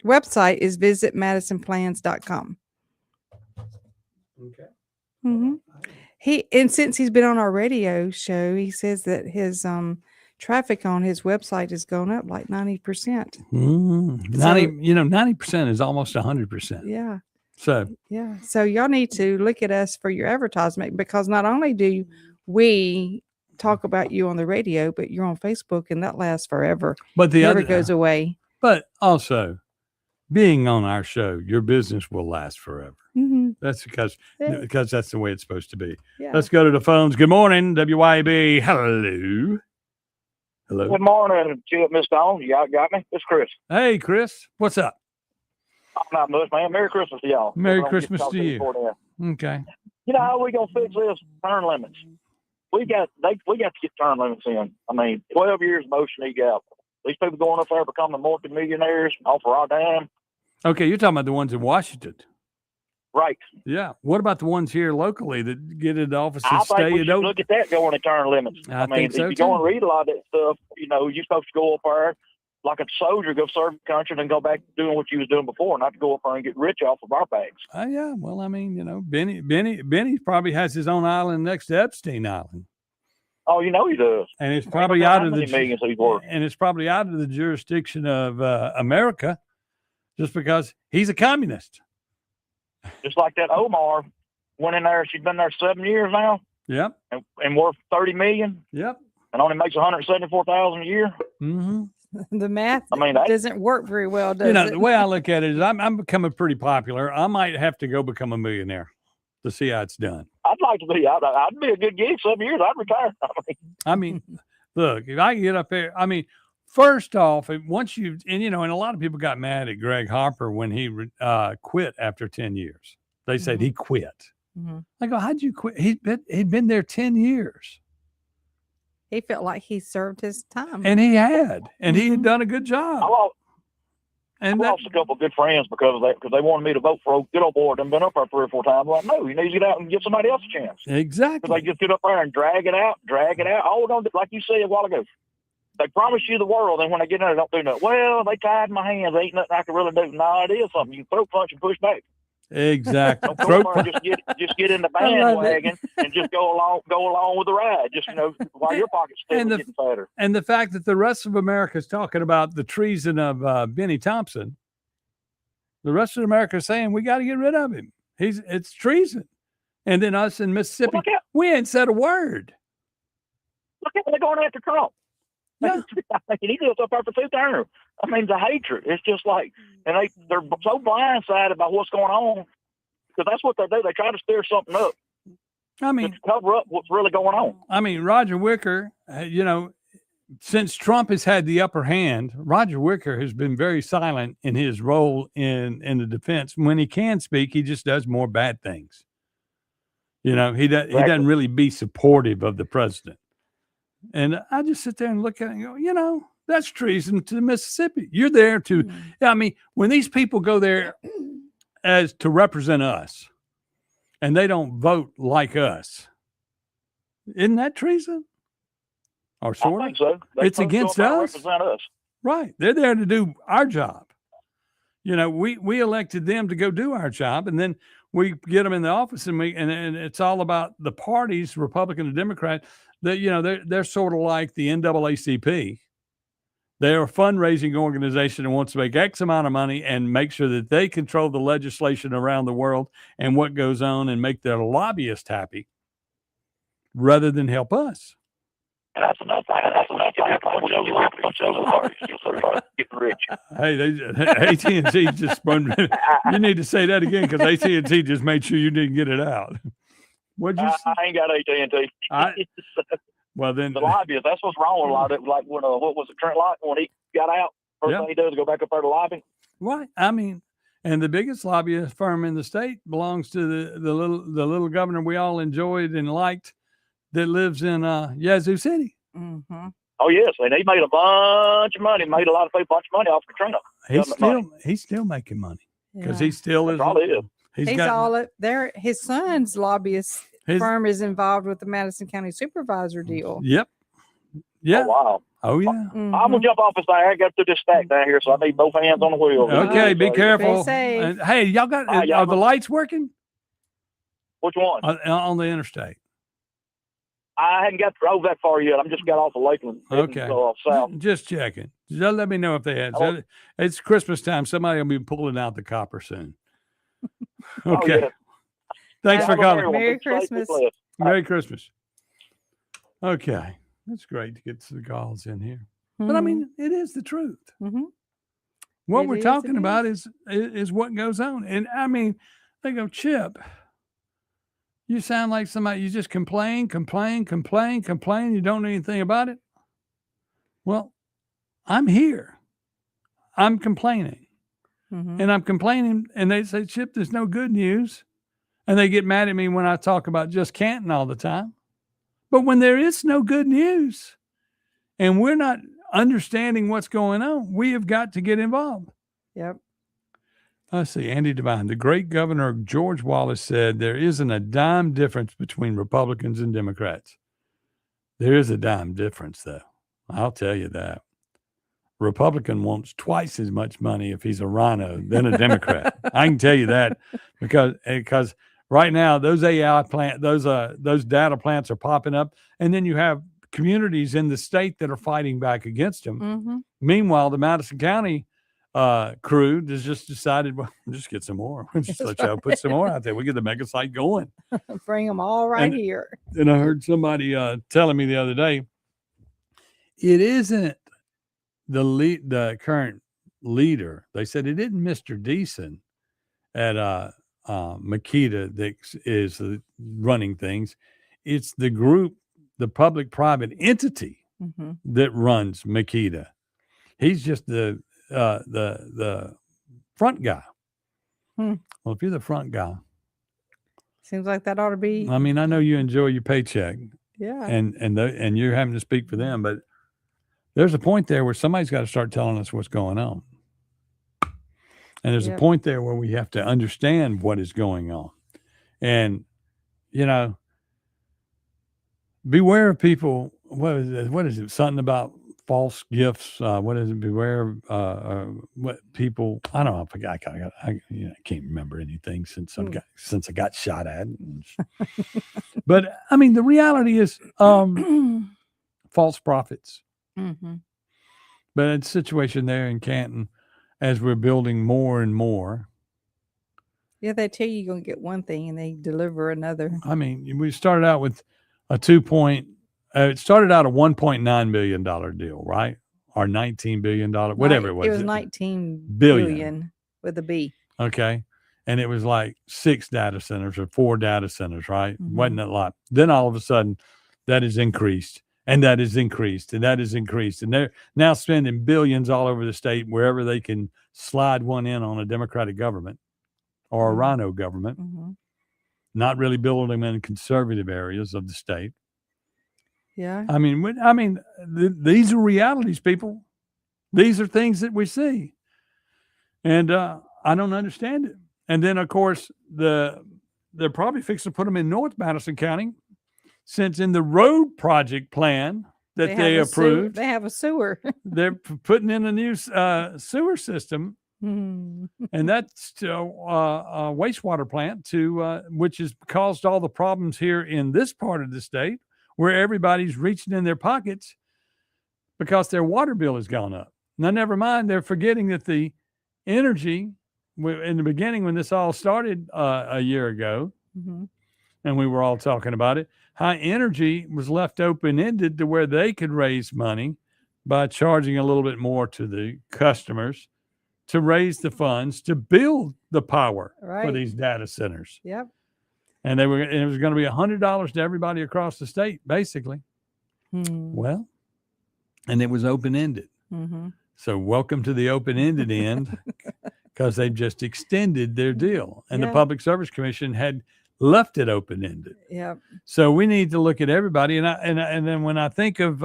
website is visitmadisonplans.com. Okay. Mm-hmm. Since he's been on our radio show, he says that his traffic on his website has gone up like 90%. 90% is almost 100%. Yeah. So Yeah. So y'all need to look at us for your advertisement, because not only do we talk about you on the radio, but you're on Facebook, and that lasts forever. But the never other goes away. But also, being on our show, your business will last forever. Mm-hmm. That's because that's the way it's supposed to be. Yeah. Let's go to the phones. Good morning, WYAB. Hello. Hello. Good morning, Chip, Miss Dawn. Y'all got me? It's Chris. Hey, Chris. What's up? Not much, man. Merry Christmas to y'all. Merry We don't get Christmas talk to you you. before then. Okay. You know how we gonna fix this? Turn limits. We got to get turn limits in. I mean, 12 years motion he got. These people going up there becoming multimillionaires off of our dime. Okay, you're talking about the ones in Washington. Right. Yeah. What about the ones here locally that get into offices, I think stay we at should look at that going to turn limits. I mean, think so, if you go too. and read a lot of that stuff, you know, you're supposed to go up there like a soldier, go serve the country, and then go back to doing what you was doing before, not to go up there and get rich off of our bags. Yeah. Well, I mean, you know, Benny probably has his own island next to Epstein Island. Oh, you know he does. And it's probably out of the millions he's worth. and it's probably out of the jurisdiction of America, just because he's a communist. Just like that Omar went in there. She's been there 7 years now. Yep. And worth $30 million. Yep. And only makes $174,000 a year. Mm-hmm. The math I mean, that doesn't work very well, does You know, it? the way I look at it is I'm becoming pretty popular. I might have to go become a millionaire to see how it's done. I'd like to be. I'd be a good gig 7 years. I'd retire. I mean, look, if I can get up there, I mean, first off, once you, and you know, and a lot of people got mad at Greg Harper when he quit after 10 years. They said he quit. Mm-hmm. I go, how'd you quit? He'd been there 10 years. He felt like he served his time. And he had done a good job. I lost a couple of good friends because of that, because they wanted me to vote for good old boy. I've been up there 3 or 4 times. I'm like, no, you need to get out and give somebody else a chance. Exactly. Because they just get up there and drag it out. All we're going to do, like you said a while ago, they promise you the world, and when they get in there, they don't do nothing. Well, they tied my hands. Ain't nothing I can really do. No, it is something. You throw punch and push back. Exactly. Don't go over and just get in the bandwagon and just go along with the ride. Just, you know, while your pocket's still getting fatter. And the fact that the rest of America is talking about the treason of Benny Thompson, the rest of America is saying we got to get rid of him. It's treason. And then us in Mississippi, we ain't said a word. Look at they're going after Trump. Yeah. He goes up there for 2 terms. I mean, the hatred. It's just like, and they're so blindsided by what's going on, because that's what they do. They try to stir something up. I mean, to cover up what's really going on. I mean, Roger Wicker, you know, since Trump has had the upper hand, Roger Wicker has been very silent in his role in the defense. When he can speak, he just does more bad things. You know, he doesn't really be supportive of the president. And I just sit there and look at it and go, you know, that's treason to Mississippi. You're there to, I mean, when these people go there as to represent us and they don't vote like us, isn't that treason? Or sort I think so. It's against us. Represent us. Right. They're there to do our job. You know, we elected them to go do our job, and then we get them in the office, and it's all about the parties, Republican and Democrat. That, you know, they're sort of like the NAACP. They're a fundraising organization that wants to make X amount of money and make sure that they control the legislation around the world and what goes on and make their lobbyists happy rather than help us. And that's enough. Getting rich. Hey, AT&T just spun. You need to say that again, because AT&T just made sure you didn't get it out. What'd you say? I ain't got AT&T. Well, then the lobbyists. That's what's wrong with a lot of it. Like when what was it, Trent Lott, when he got out First Yep. thing he does is go back up there to lobby. Right. I mean, and the biggest lobbyist firm in the state belongs to the little governor we all enjoyed and liked that lives in Yazoo City. Mm-hmm. Oh yes, and he made a bunch of money. Made a lot of people a bunch of money off Katrina. He's still making money because Yeah. he still is. Probably is. He's all up there. His son's lobbyist firm is involved with the Madison County Supervisor deal. Yep. Yeah. Oh, wow. Oh yeah. I'm gonna jump off this thing. I got through this stack down here, so I need both hands on the wheel. Okay, be So- careful. And, hey, y'all got are the lights working Which one? on the interstate? I hadn't got drove that far yet. I'm just got off of Lakeland. Okay. South. Just checking. Just let me know if they had. Oh. It's Christmas time. Somebody will be pulling out the copper soon. Oh, Okay. yeah. Thanks for calling. Merry Christmas. Merry Christmas. Okay. That's great to get the calls in here. But I mean, it is the truth. Mm-hmm. What It we're is, talking it about is what goes on. And I mean, they go, Chip, you sound like somebody, you just complain. You don't know anything about it. Well, I'm here. I'm complaining. Mm-hmm. And I'm complaining. And they say, Chip, there's no good news. And they get mad at me when I talk about just Canton all the time. But when there is no good news and we're not understanding what's going on, we have got to get involved. Yep. Let's see. Andy Devine, the great governor George Wallace said there isn't a dime difference between Republicans and Democrats. There is a dime difference, though. I'll tell you that. Republican wants twice as much money if he's a rhino than a Democrat. I can tell you that because right now those AI plant, those data plants are popping up, and then you have communities in the state that are fighting back against them. Mm-hmm. Meanwhile, the Madison County crew has just decided, well, we'll just get some more. We'll just let y'all put some more out there. We get the mega site going. Bring them all right And- here. And I heard somebody telling me the other day, it isn't the current leader. They said it isn't Mr. Deason at Makita that is running things. It's the group, the public-private entity Mm-hmm. that runs Makita. He's just the front guy. Hmm. Well, if you're the front guy, Seems like that ought to be. I mean, I know you enjoy your paycheck, Yeah. and you're having to speak for them, but there's a point there where somebody's got to start telling us what's going on. And there's a Yep. point there where we have to understand what is going on. And, you know, beware of people. What is it? Something about false gifts. What is it? Beware of what people, I don't know. I forgot. I can't remember anything since I got shot at. But I mean, the reality is false prophets. Mm-hmm. But it's a situation there in Canton as we're building more and more. Yeah, they tell you you're going to get one thing and they deliver another. I mean, we started out with it started out a $1.9 billion deal, right? Or $19 billion, whatever it was. It was 19 Billion. billion with a B. Okay. And it was like 6 data centers or 4 data centers, right? Mhm. Wasn't a lot. Then all of a sudden that is increased and that is increased and that is increased. And they're now spending billions all over the state wherever they can slide one in on a Democratic government or a rhino government, Mm-hmm. not really building them in conservative areas of the state. Yeah. I mean, these are realities, people. These are things that we see. And I don't understand it. And then, of course, they're probably fixing to put them in North Madison County, since in the road project plan that they have a sewer- approved, they have a sewer. they're putting in a new sewer system. Mhm. And that's a wastewater plant which has caused all the problems here in this part of the state, where everybody's reaching in their pockets because their water bill has gone up. Now, never mind, they're forgetting that the energy in the beginning, when this all started a year ago, Mhm. and we were all talking about it, high energy was left open-ended to where they could raise money by charging a little bit more to the customers to raise the funds to build the power for Right. these data centers. Yep. And it was going to be $100 to everybody across the state, basically. Hmm. Well, and it was open-ended. Mm-hmm. So welcome to the open-ended end, because they've just extended their deal, and Yeah. the Public Service Commission had left it open-ended. Yep. So we need to look at everybody. And then when I think of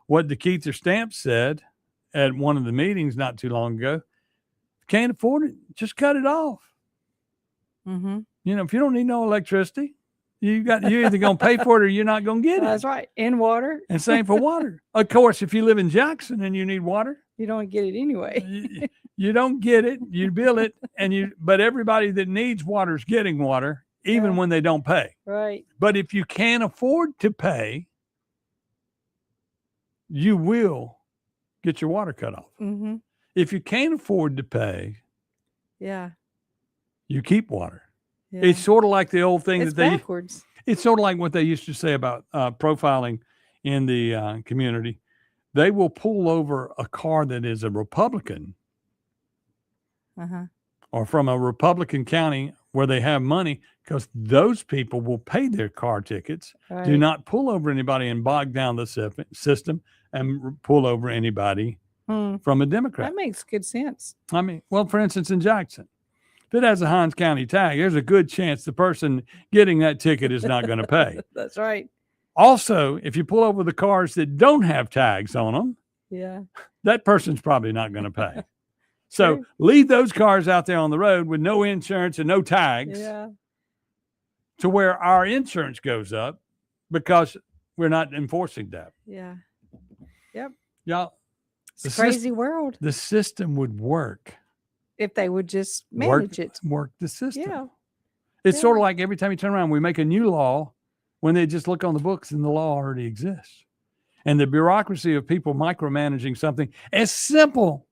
what DeKeither Stamps said at one of the meetings not too long ago, can't afford it, just cut it off. Mm-hmm. You know, if you don't need no electricity, you're either going to pay for it or you're not going to get it. That's right. And water. And same for water. Of course, if you live in Jackson and you need water, You don't get it anyway. you don't get it. You bill it, but everybody that needs water is getting water, even when they don't pay. Right. But if you can't afford to pay, you will get your water cut off. Mm-hmm. If you can't afford to pay, Yeah. you keep water. Yeah. It's sort of like the old thing It's that they. backwards. It's sort of like what they used to say about profiling in the community. They will pull over a car that is a Republican Uh-huh. or from a Republican county where they have money, because those people will pay their car tickets. Do Right. not pull over anybody and bog down the system and pull over anybody from a Democrat. That makes good sense. I mean, well, for instance, in Jackson, if it has a Hines County tag, there's a good chance the person getting that ticket is not going to pay. That's right. Also, if you pull over the cars that don't have tags on them, Yeah. that person's probably not going to pay. So leave those cars out there on the road with no insurance and no tags Yeah. to where our insurance goes up, because we're not enforcing that. Yeah. Yep. Y'all, It's a crazy world the system would work. if they would just manage it. Work the system. Yeah. It's sort of like every time you turn around, we make a new law when they just look on the books and the law already exists. And the bureaucracy of people micromanaging something as simple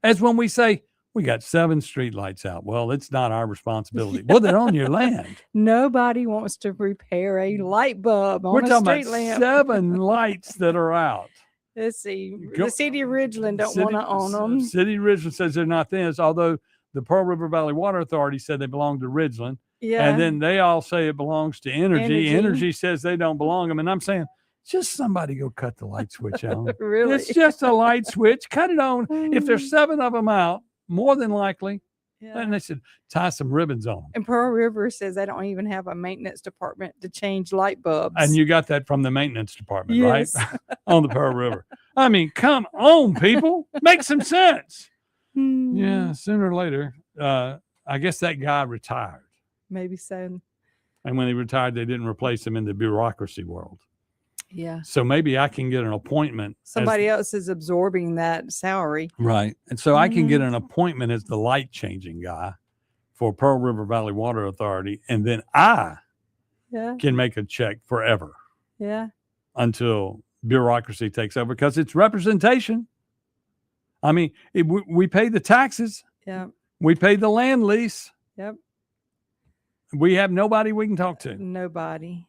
as when we say, we got 7 streetlights out. Well, it's not our responsibility. Well, they're on your land. Nobody wants to repair a light bulb on We're a talking street about lamp. 7 lights that are out. Let's see. Go- The city of Ridgeland don't want to own them. City of Ridgeland says they're not theirs, although the Pearl River Valley Water Authority said they belong to Ridgeland. Yeah. And then they all say it belongs to Energy. Energy. Energy says they don't belong to them. And I'm saying, just somebody go cut the light switch on. Really? It's just a light switch. Cut it on. If there's 7 of them out, more than likely, and they should tie some ribbons on them. And Pearl River says they don't even have a maintenance department to change light bulbs. And you got that from the maintenance department, Yes. right? On the Pearl River. I mean, come on, people. Make some sense. Yeah, sooner or later, I guess that guy retired. Maybe so. And when he retired, they didn't replace him in the bureaucracy world. Yeah. So maybe I can get an appointment. as- Somebody else is absorbing that salary. Right. And so I can get Mhm. an appointment as the light changing guy for Pearl River Valley Water Authority. And then I Yeah. can make a check forever Yeah. until bureaucracy takes over, because it's representation. I mean, we pay the taxes, Yeah. we pay the land lease. Yep. We have nobody we can talk to. Nobody.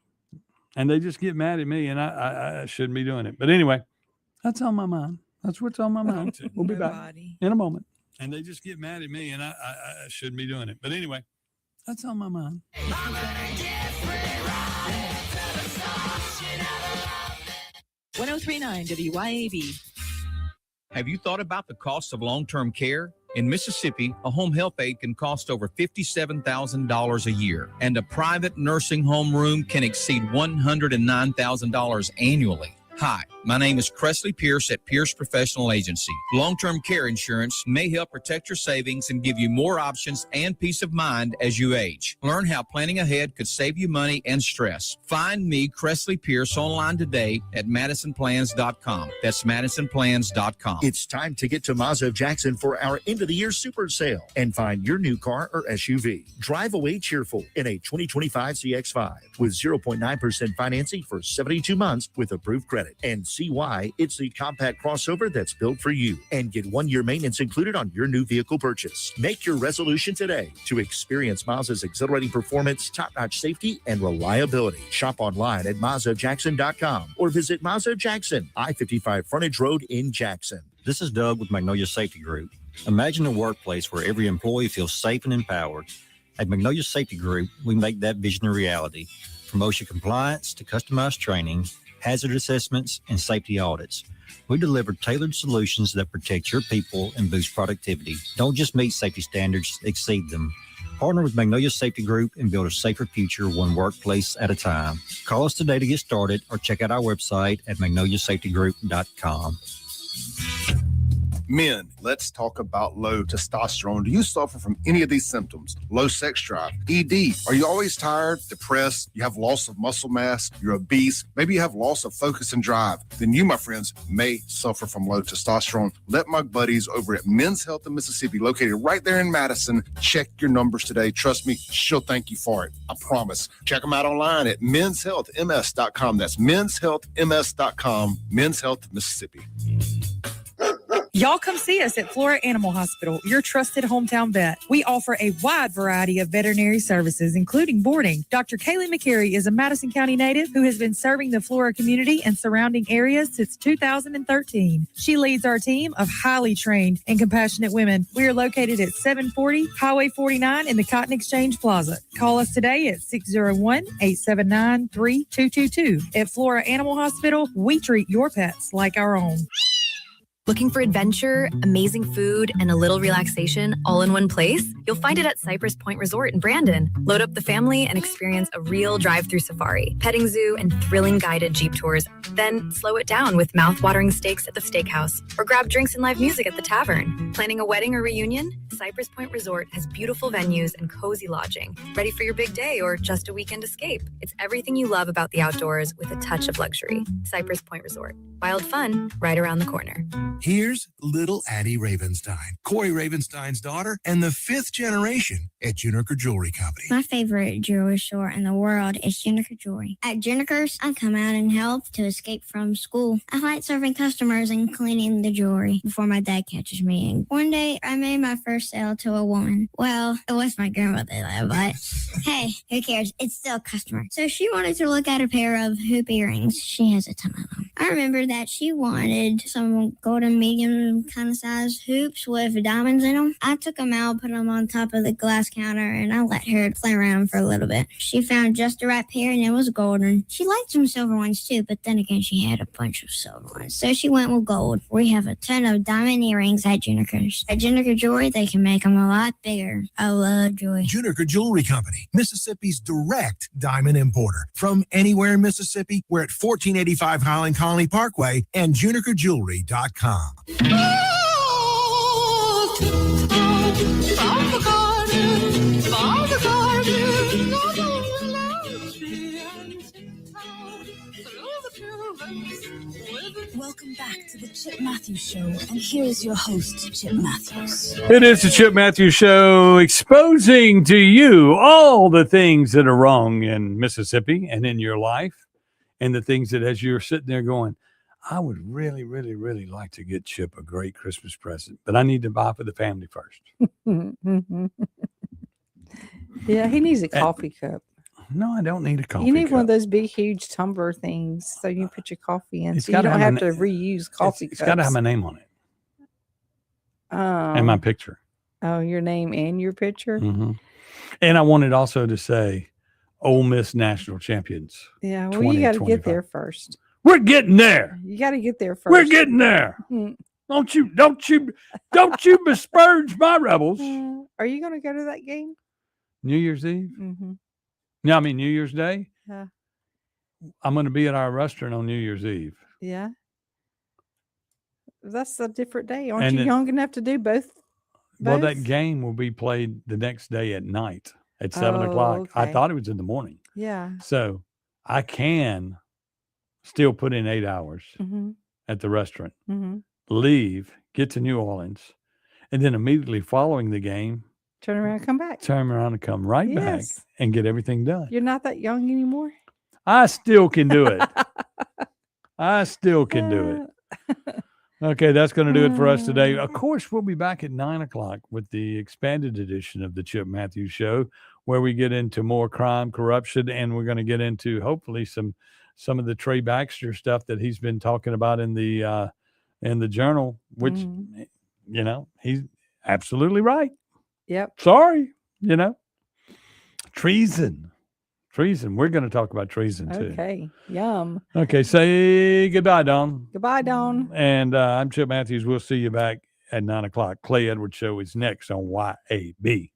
And they just get mad at me, and I shouldn't be doing it. But anyway, that's on my mind. That's what's on my mind. Too. We'll be back in a moment. And they just get mad at me, and I shouldn't be doing it. But anyway, that's on my mind. 1039 WYAB. Have you thought about the cost of long-term care? In Mississippi, a home health aide can cost over $57,000 a year, and a private nursing home room can exceed $109,000 annually. Hi, my name is Cressley Pierce at Pierce Professional Agency. Long-term care insurance may help protect your savings and give you more options and peace of mind as you age. Learn how planning ahead could save you money and stress. Find me, Cressley Pierce, online today at MadisonPlans.com. That's MadisonPlans.com. It's time to get to Mazda of Jackson for our end of the year super sale and find your new car or SUV. Drive away cheerful in a 2025 CX-5 with 0.9% financing for 72 months with approved credit. And see why it's the compact crossover that's built for you. And get 1-year maintenance included on your new vehicle purchase. Make your resolution today to experience Mazda's exhilarating performance, top-notch safety, and reliability. Shop online at MazdaJackson.com or visit Mazda Jackson, I-55 Frontage Road in Jackson. This is Doug with Magnolia Safety Group. Imagine a workplace where every employee feels safe and empowered. At Magnolia Safety Group, we make that vision a reality. From OSHA compliance to customized training, hazard assessments, and safety audits. We deliver tailored solutions that protect your people and boost productivity. Don't just meet safety standards, exceed them. Partner with Magnolia Safety Group and build a safer future one workplace at a time. Call us today to get started or check out our website at magnoliasafetygroup.com. Men, let's talk about low testosterone. Do you suffer from any of these symptoms? Low sex drive, ED. Are you always tired, depressed? You have loss of muscle mass? You're obese? Maybe you have loss of focus and drive? Then you, my friends, may suffer from low testosterone. Let my buddies over at Men's Health in Mississippi, located right there in Madison, check your numbers today. Trust me, she'll thank you for it. I promise. Check them out online at menshealthms.com. That's menshealthms.com. Men's Health Mississippi. Y'all come see us at Flora Animal Hospital, your trusted hometown vet. We offer a wide variety of veterinary services, including boarding. Dr. Kaylee McCary is a Madison County native who has been serving the Flora community and surrounding areas since 2013. She leads our team of highly trained and compassionate women. We are located at 740 Highway 49 in the Cotton Exchange Plaza. Call us today at 601-879-3222. At Flora Animal Hospital, we treat your pets like our own. Looking for adventure, amazing food, and a little relaxation all in one place? You'll find it at Cypress Point Resort in Brandon. Load up the family and experience a real drive-through safari, petting zoo, and thrilling guided Jeep tours. Then slow it down with mouth-watering steaks at the steakhouse, or grab drinks and live music at the tavern. Planning a wedding or reunion? Cypress Point Resort has beautiful venues and cozy lodging. Ready for your big day or just a weekend escape? It's everything you love about the outdoors with a touch of luxury. Cypress Point Resort. Wild fun right around the corner. Here's little Addie Ravenstein, Corey Ravenstein's daughter, and the 5th generation at Juniker Jewelry Company. My favorite jewelry store in the world is Juniker Jewelry. At Juniker's, I come out and help to escape from school. I like serving customers and cleaning the jewelry before my dad catches me. And one day, I made my first sale to a woman. Well, it was my grandmother, though, but hey, who cares? It's still a customer. So she wanted to look at a pair of hoop earrings. She has a ton of them. I remember that she wanted some golden medium kind of size hoops with diamonds in them. I took them out, put them on top of the glass counter, and I let her play around for a little bit. She found just the right pair, and it was golden. She liked some silver ones too, but then again, she had a bunch of silver ones, so she went with gold. We have a ton of diamond earrings at Juniker's. At Juniker Jewelry, they can make them a lot bigger. I love jewelry. Juniker Jewelry Company, Mississippi's direct diamond importer. From anywhere in Mississippi, we're at 1485 Highland Colony Parkway and junikerjewelry.com. Welcome back to the Chip Matthews Show, and here is your host, Chip Matthews. It is the Chip Matthews Show, exposing to you all the things that are wrong in Mississippi and in your life, and the things that as you're sitting there going, I would really, really, really like to get Chip a great Christmas present, but I need to buy for the family first. Yeah, he needs a coffee cup. No, I don't need a coffee You need cup. one of those big, huge tumbler things so you can put your coffee in. It's So you gotta don't have have to reuse coffee It's cups. got to have my name on it and my picture. Oh, your name and your picture? hmm And I wanted also to say Ole Miss national champions. Yeah, well, you got to get 2025. there first. We're getting there. You got to get there first. We're getting there. Don't you besmirch my rebels. Are you going to go to that game? New Year's Eve? Mm-hmm. No, I mean New Year's Day. Yeah. I'm going to be at our restaurant on New Year's Eve. Yeah. That's a different day. Aren't And you it- young enough to do both? Well, both? that game will be played the next day at night at 7 o'clock. I okay. thought it was in the morning. Yeah. So I can still put in 8 hours Mm-hmm. at the restaurant, Mm-hmm. leave, get to New Orleans, and then immediately following the game, Turn around, come back. turn around and come right back Yes. and get everything done. You're not that young anymore. I still can do it. I still can do it. Okay, that's going to do it for us today. Of course, we'll be back at 9 o'clock with the expanded edition of the Chip Matthews Show, where we get into more crime, corruption, and we're going to get into hopefully some of the Trey Baxter stuff that he's been talking about in the Journal, which you know he's absolutely right. Yep. Sorry, treason. Treason. We're going to talk about treason too. Okay. Yum. Okay. Say goodbye, Dawn. Goodbye, Dawn. And I'm Chip Matthews. We'll see you back at 9 o'clock. Clay Edwards Show is next on YAB.